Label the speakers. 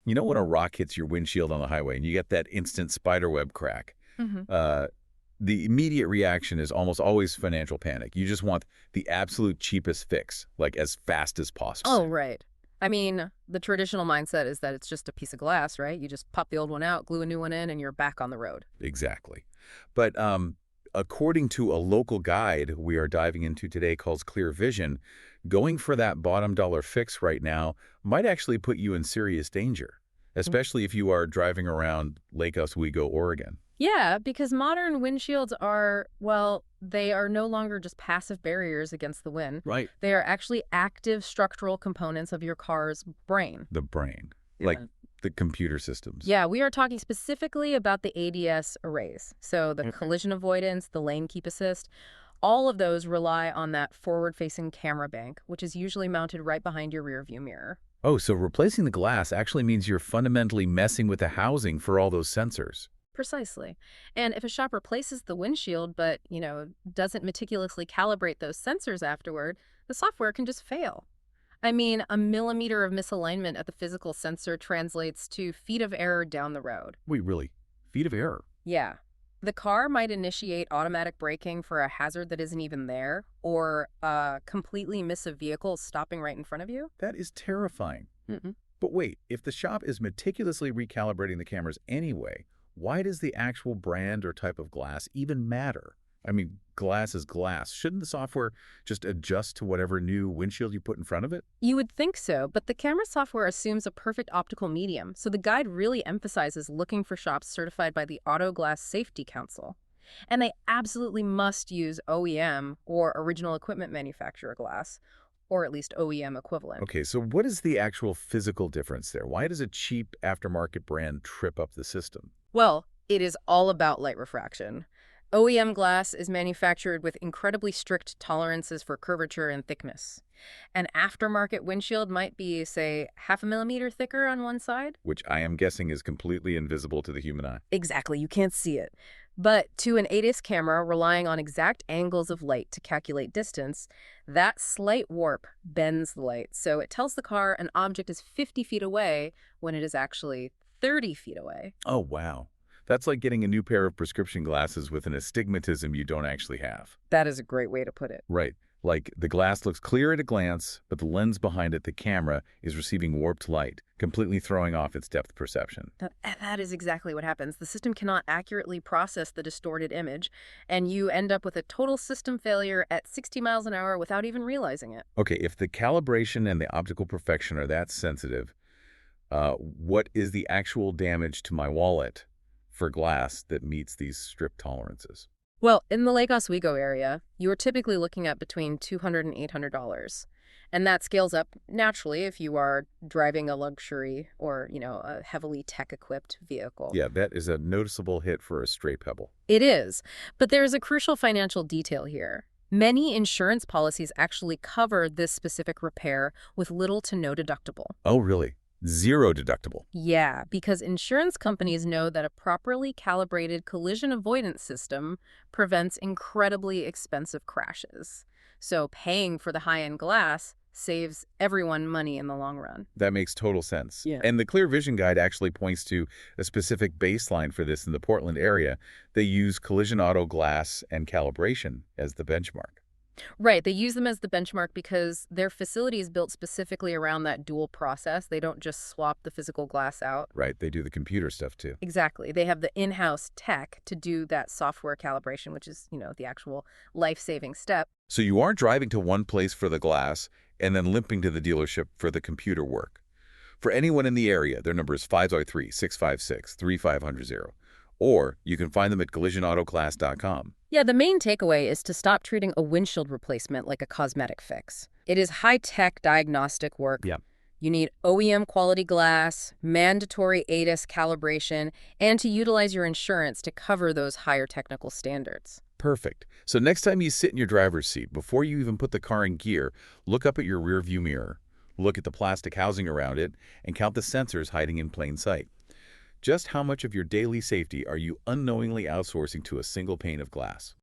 Speaker 1: You know when a rock hits your windshield on the highway and you get that instant spiderweb crack?
Speaker 2: Hmm.
Speaker 1: Uh, the immediate reaction is almost always financial panic. You just want the absolute cheapest fix, like as fast as possible.
Speaker 2: Oh, right. I mean, the traditional mindset is that it's just a piece of glass, right? You just pop the old one out, glue a new one in, and you're back on the road.
Speaker 1: Exactly. But according to a local guide we are diving into today called Clear Vision, going for that bottom dollar fix right now might actually put you in serious danger, especially if you are driving around Lake Oswego, Oregon.
Speaker 2: Yeah, because modern windshields are, well, they are no longer just passive barriers against the wind.
Speaker 1: Right.
Speaker 2: They are actually active structural components of your car's brain.
Speaker 1: The brain, like
Speaker 2: Yeah.
Speaker 1: the computer systems.
Speaker 2: Yeah, we are talking specifically about the ADS arrays. So the collision avoidance, the lane keep assist, all of those rely on that forward-facing camera bank, which is usually mounted right behind your rear view mirror.
Speaker 1: Oh, so replacing the glass actually means you're fundamentally messing with the housing for all those sensors.
Speaker 2: Precisely. And if a shop replaces the windshield but, doesn't meticulously calibrate those sensors afterward, the software can just fail. I mean, a millimeter of misalignment at the physical sensor translates to feet of error down the road.
Speaker 1: Wait, really? Feet of error?
Speaker 2: Yeah. The car might initiate automatic braking for a hazard that isn't even there, or completely miss a vehicle stopping right in front of you.
Speaker 1: That is terrifying.
Speaker 2: Mm-mm.
Speaker 1: But wait, if the shop is meticulously recalibrating the cameras anyway, why does the actual brand or type of glass even matter? I mean, glass is glass. Shouldn't the software just adjust to whatever new windshield you put in front of it?
Speaker 2: You would think so, but the camera software assumes a perfect optical medium, so the guide really emphasizes looking for shops certified by the Auto Glass Safety Council. And they absolutely must use OEM or original equipment manufacturer glass, or at least OEM equivalent.
Speaker 1: Okay, so what is the actual physical difference there? Why does a cheap aftermarket brand trip up the system?
Speaker 2: Well, it is all about light refraction. OEM glass is manufactured with incredibly strict tolerances for curvature and thickness. An aftermarket windshield might be, say, half a millimeter thicker on one side.
Speaker 1: Which I am guessing is completely invisible to the human eye.
Speaker 2: Exactly, you can't see it. But to an ADS camera relying on exact angles of light to calculate distance, that slight warp bends the light. So it tells the car an object is 50 feet away when it is actually 30 feet away.
Speaker 1: Oh, wow. That's like getting a new pair of prescription glasses with an astigmatism you don't actually have.
Speaker 2: That is a great way to put it.
Speaker 1: Right. Like the glass looks clear at a glance, but the lens behind it, the camera, is receiving warped light, completely throwing off its depth perception.
Speaker 2: That is exactly what happens. The system cannot accurately process the distorted image, and you end up with a total system failure at 60 miles an hour without even realizing it.
Speaker 1: Okay, if the calibration and the optical perfection are that sensitive, what is the actual damage to my wallet for glass that meets these strict tolerances?
Speaker 2: Well, in the Lake Oswego area, you are typically looking at between $200 and $800. And that scales up naturally if you are driving a luxury or, a heavily tech-equipped vehicle.
Speaker 1: Yeah, that is a noticeable hit for a stray pebble.
Speaker 2: It is. But there is a crucial financial detail here. Many insurance policies actually cover this specific repair with little to no deductible.
Speaker 1: Oh, really? Zero deductible.
Speaker 2: Yeah, because insurance companies know that a properly calibrated collision avoidance system prevents incredibly expensive crashes. So paying for the high-end glass saves everyone money in the long run.
Speaker 1: That makes total sense.
Speaker 2: Yeah.
Speaker 1: And the Clear Vision Guide actually points to a specific baseline for this in the Portland area. They use collision auto glass and calibration as the benchmark.
Speaker 2: Right, they use them as the benchmark because their facility is built specifically around that dual process. They don't just swap the physical glass out.
Speaker 1: Right, they do the computer stuff too.
Speaker 2: Exactly. They have the in-house tech to do that software calibration, which is, the actual life-saving step.
Speaker 1: So you aren't driving to one place for the glass and then limping to the dealership for the computer work. For anyone in the area, their number is 503-656-3500. Or you can find them at collisionautoclass.com.
Speaker 2: Yeah, the main takeaway is to stop treating a windshield replacement like a cosmetic fix. It is high-tech diagnostic work.
Speaker 1: Yeah.
Speaker 2: You need OEM quality glass, mandatory ADAS calibration, and to utilize your insurance to cover those higher technical standards.
Speaker 1: Perfect. So next time you sit in your driver's seat, before you even put the car in gear, look up at your rear view mirror, look at the plastic housing around it, and count the sensors hiding in plain sight. Just how much of your daily safety are you unknowingly outsourcing to a single pane of glass?